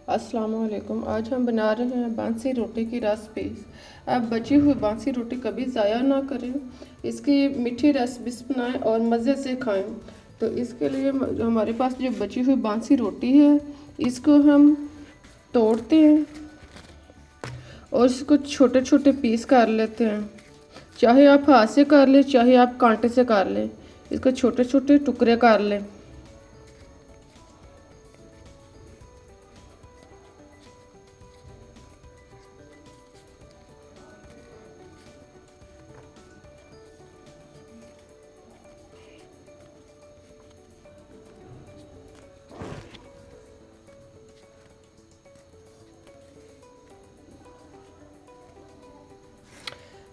अस्सलामुअलैकुम। आज हम बना रहे हैं बांसी रोटी की रेसिपीज। आप बची हुई बांसी रोटी कभी ज़ाया ना करें, इसकी मीठी रेसिपीज बनाएं और मज़े से खाएं। तो इसके लिए हमारे पास जो बची हुई बांसी रोटी है, इसको हम तोड़ते हैं और इसको छोटे छोटे पीस कर लेते हैं। चाहे आप हाथ से कर लें, चाहे आप कांटे से कर लें। इसको छोटे छोटे टुकड़े कर लें।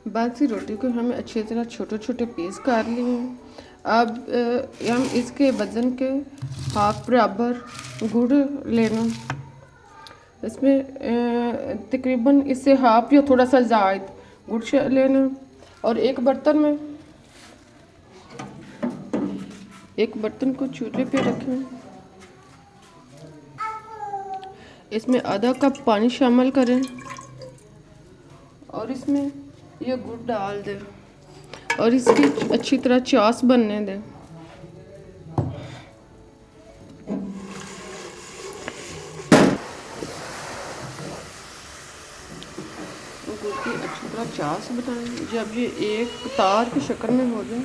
बांसी रोटी को हमें अच्छी तरह छोटे छोटे पीस कर लिए हैं। अब हम इसके वज़न के हाफ बराबर गुड़ लेना। इसमें तकरीबन इससे हाफ या थोड़ा सा ज़ायद गुड़ लेना और एक बर्तन को चूल्हे पे रखें। इसमें आधा कप पानी शामिल करें और इसमें ये गुड़ डाल दें और इसकी अच्छी तरह चास बनने दें। गुड़ की अच्छी तरह चास बनाएं। जब ये एक तार की शक्ल में हो जाए,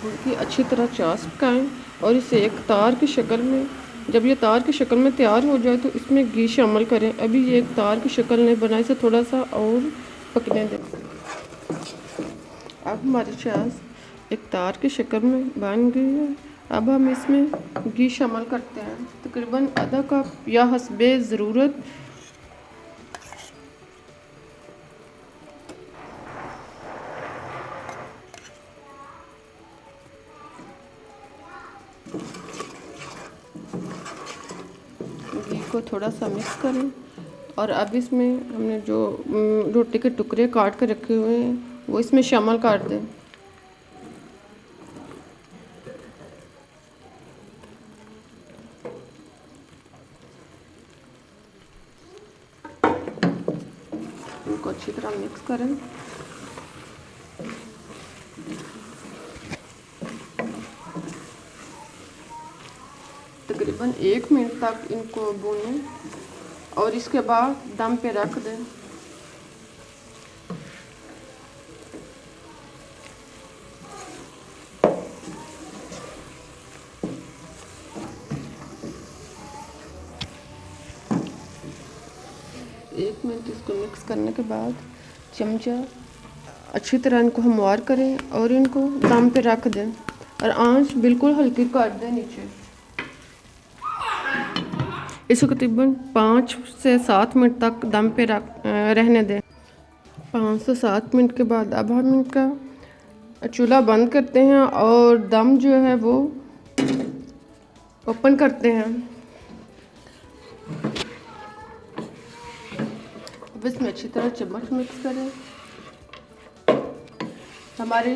गुड़ की अच्छी तरह चास पकाएं और इसे एक तार की शक्ल में, जब ये तार की शक्ल में तैयार हो जाए तो इसमें घी शामिल करें। अभी ये एक तार की शक्ल नहीं बनाई, इसे थोड़ा सा और पकने दें। अब हमारी चास एक तार की शक्ल में बन गई है। अब हम इसमें घी शामिल करते हैं, तकरीबन आधा कप या हस्बे ज़रूरत। घी को थोड़ा सा मिक्स करें और अब इसमें हमने जो रोटी के टुकड़े काट कर रखे हुए हैं वो इसमें शामिल कर दें। इनको अच्छी तरह मिक्स करें। तकरीबन 1 मिनट तक इनको भूनें और इसके बाद दम पे रख दें। एक मिनट इसको मिक्स करने के बाद चमचा अच्छी तरह इनको हमवार करें और इनको दम पे रख दें और आंच बिल्कुल हल्की कर दें नीचे। इसको तकरीबन 5 से 7 मिनट तक दम पे रहने दें। 5 से 7 मिनट के बाद अब हम इनका चूल्हा बंद करते हैं और दम जो है वो ओपन करते हैं। अब इसमें अच्छी तरह चम्मच मिक्स करें। हमारी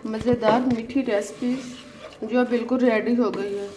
मज़ेदार मीठी रेसिपी जो बिल्कुल रेडी हो गई है।